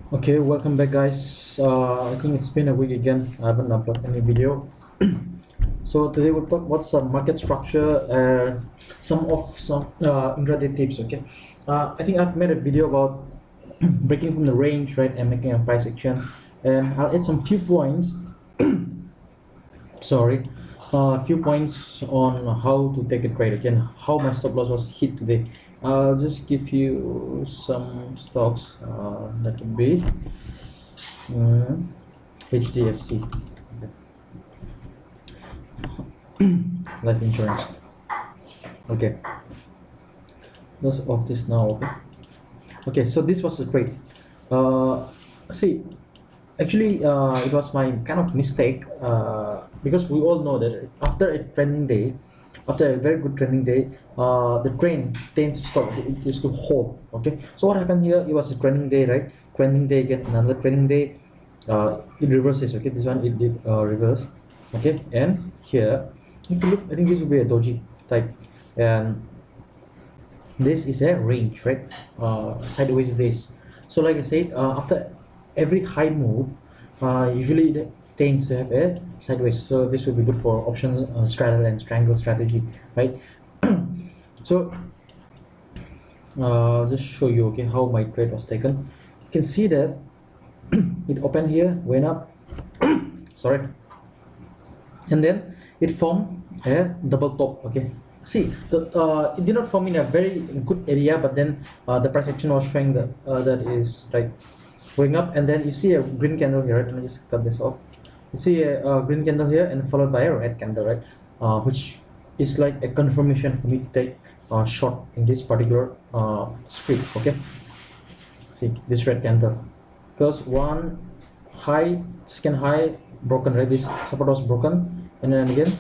Okay, welcome back, guys. I think it's been a week again. I haven't uploaded any video. So today we'll talk about some market structure and some intraday tips. Okay, I think I've made a video about breaking from the range, right, and making a price action. And I'll add some few points. Sorry, a few points on how to take a trade again. How my stop loss was hit today. I'll just give you some stocks. That would be. HDFC, life insurance. Okay, let's off this now. Okay, so this was a trade. See, actually, it was my kind of mistake because we all know that after a trending day, after a very good trending day, the trend tends to stop. It used to hold. Okay, so what happened here? It was a trending day, right? Trending day again, another trending day. It reverses. Okay, this one it did reverse. Okay, and here, if you look, I think this will be a doji type, and this is a range, right? Sideways days. So like I said, after every high move, usually it tends to have a sideways. So this will be good for options, straddle and triangle strategy, right? So I'll just show you, okay, how my trade was taken. You can see that it opened here, went up, sorry, and then it formed a double top. Okay, see, it did not form in a very good area, but then the price action was showing that that is right going up, and then you see a green candle here, right? Let me just cut this off. You see a green candle here and followed by a red candle, right? Which is like a confirmation for me to take short in this particular script. Okay, see this red candle, because one high, second high broken, right? This support was broken, and then again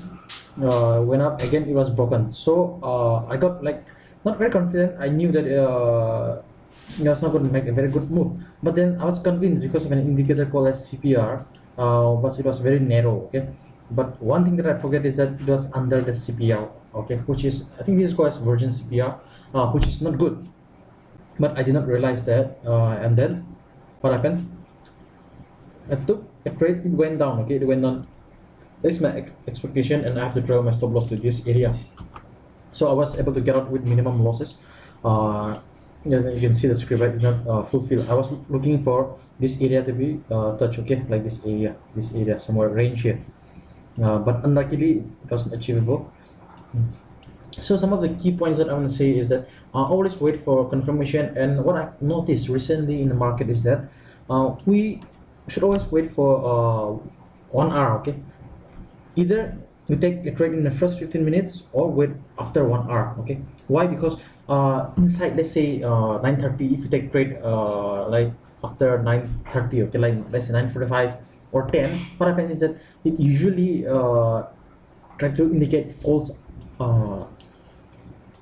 went up again, it was broken. So I got like not very confident. I knew that it was not going to make a very good move, but then I was convinced because of an indicator called as CPR, but it was very narrow. Okay, but one thing that I forget is that it was under the CPR. Okay, which is, I think this is called as virgin CPR, which is not good, but I did not realize that. And then what happened? I took a trade, it went down. Okay, it went down. This is my expectation, and I have to draw my stop loss to this area. So I was able to get out with minimum losses. You can see the script, right? Did not fulfill. I was looking for this area to be touched. Okay, like this area somewhere range here, but unluckily it wasn't achievable. So some of the key points that I want to say is that always wait for confirmation. And what I've noticed recently in the market is that we should always wait for 1 hour. Okay, either you take a trade in the first 15 minutes or wait after 1 hour. Okay, why? Because inside, let's say 9:30, if you take trade like after 9:30, okay, like let's say 9:45 or 10, what happens is that it usually try to indicate false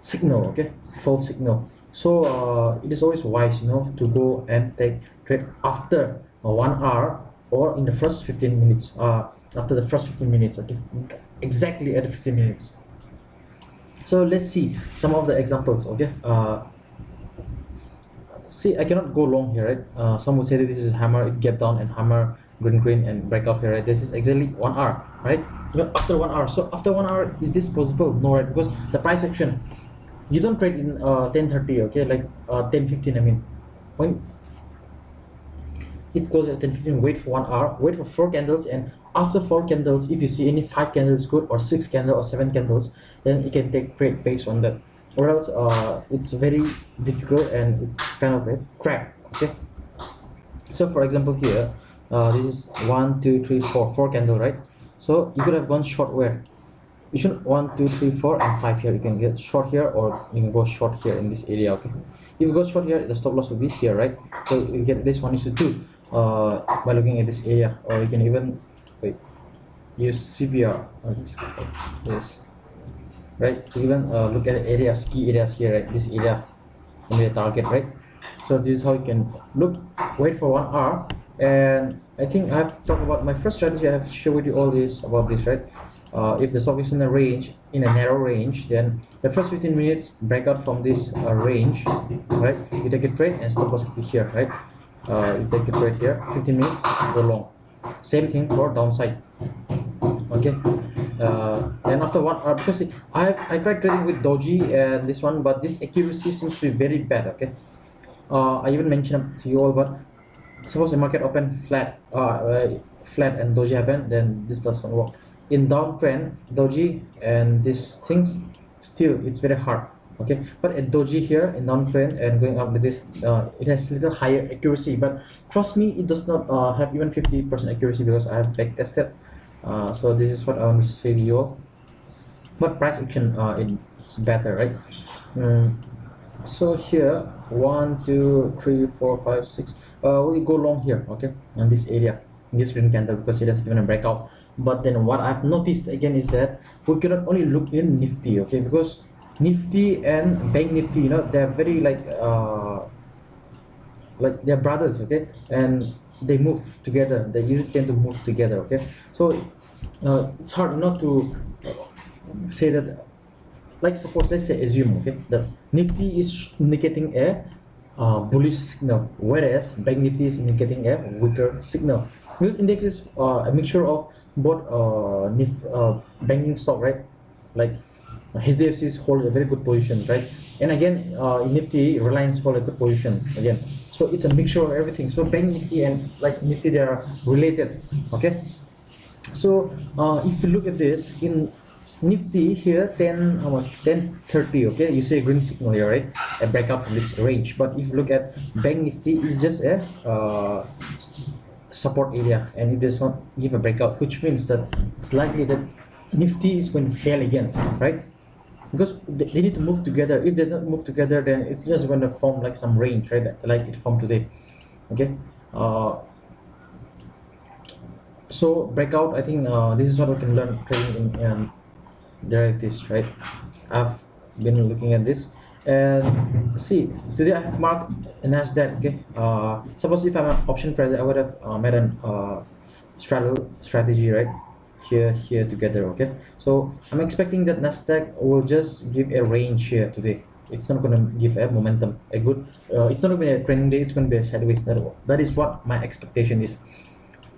signal. Okay, false signal. So it is always wise, to go and take trade after 1 hour or in the first 15 minutes, after the first 15 minutes. Okay, exactly at the 15 minutes. So let's see some of the examples. Okay, see, I cannot go long here, right? Some would say that this is hammer, it gap down and hammer, green and breakout here, right? This is exactly 1 hour, right? After 1 hour. So after 1 hour, is this possible? No, right? Because the price action, you don't trade in 10:30. Okay, like 10:15. I mean, when it closes at 10:15, wait for 1 hour, wait for 4 candles, and after 4 candles, if you see any 5 candles good, or 6 candles or 7 candles, then you can take trade based on that, or else it's very difficult and it's kind of a trap. Okay, so for example here, this is 1 2 3 4 4 candle, right? So you could have gone short where you should 1 2 3 4 and 5 here. You can get short here, or you can go short here in this area. Okay, if you go short here, the stop loss will be here, right? So you get this 1:2 by looking at this area, or you can even wait, use CPR. Yes, right? Even look at the areas, key areas here, right? This area can be a target, right? So this is how you can look, wait for 1 hour. And I think I have talked about my first strategy. I have shared with you all this about this, right? If the stock is in a range, in a narrow range, then the first 15 minutes break out from this range, right? You take a trade and stop loss here, right? you take it right here, 15 minutes, go long. Same thing for downside. Okay, and after one hour, because I tried trading with doji and this one, but this accuracy seems to be very bad. Okay, I even mentioned to you all, but suppose the market open flat, flat and doji happen, then this doesn't work. In downtrend, doji and these things, still it's very hard. Okay, but at doji here in downtrend and going up with this, it has little higher accuracy, but trust me, it does not have even 50% accuracy because I have back tested. So this is what I want to say to you all. But price action, it's better, right? So here 1 2 3 4 5 6, we go long here, okay, on this area, in this green candle, because it has given a breakout. But then what I've noticed again is that we cannot only look in Nifty, okay, because Nifty and Bank Nifty, you know, they're very like they're brothers, okay, and they move together, they usually tend to move together, okay. So it's hard not to say that, like suppose let's say assume, okay, the Nifty is indicating a bullish signal, whereas Bank Nifty is indicating a weaker signal, because index is a mixture of both banking stock, right? Like HDFC's hold a very good position, right? And again, in Nifty, Reliance hold a good position again. So it's a mixture of everything. So Bank Nifty and like Nifty, they are related, okay. So if you look at this in Nifty here, 10 how much, 1030, okay, you see a green signal here, right, a breakout from this range. But if you look at Bank Nifty, it's just a support area and it does not give a breakout, which means that it's likely that Nifty is going to fail again, right? Because they need to move together. If they don't move together, then it's just going to form like some range, right, like it formed today, okay. So breakout, I think this is what we can learn trading in derivatives, right? I've been looking at this and see today I have marked a Nasdaq, okay. Suppose if I'm an option trader, I would have made an strategy, right, here together, okay. So I'm expecting that Nasdaq will just give a range here today. It's not going to give a momentum, a good it's not going to be a trending day, it's going to be a sideways. That is what my expectation is,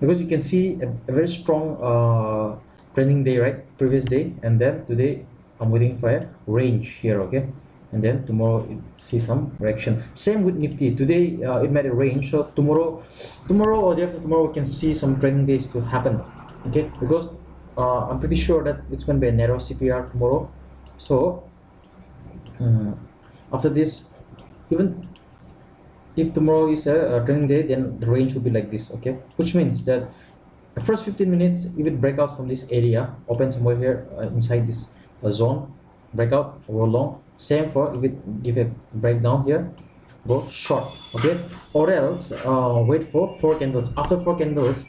because you can see a very strong trending day, right, previous day, and then today I'm waiting for a range here, okay, and then tomorrow it see some correction. Same with Nifty, today it made a range, so tomorrow or day after tomorrow we can see some trending days to happen, okay, because I'm pretty sure that it's going to be a narrow CPR tomorrow. So after this, even if tomorrow is a training day, then the range will be like this, okay, which means that the first 15 minutes, if it break out from this area, open somewhere here inside this zone, breakout, go long. Same for if it give a breakdown here, go short, okay, or else wait for 4 candles. After 4 candles,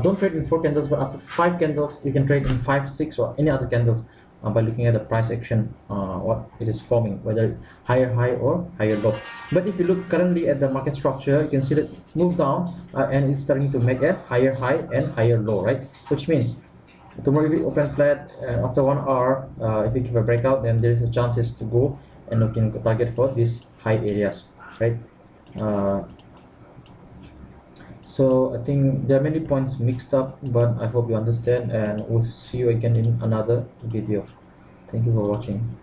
don't trade in 4 candles, but after 5 candles you can trade in 5 6 or any other candles by looking at the price action, what it is forming, whether higher high or higher low. But if you look currently at the market structure, you can see that move down and it's starting to make a higher high and higher low, right, which means tomorrow if we open flat after 1 hour, if we give a breakout, then there is a chances to go and looking target for these high areas, right. So I think there are many points mixed up, but I hope you understand, and we'll see you again in another video. Thank you for watching.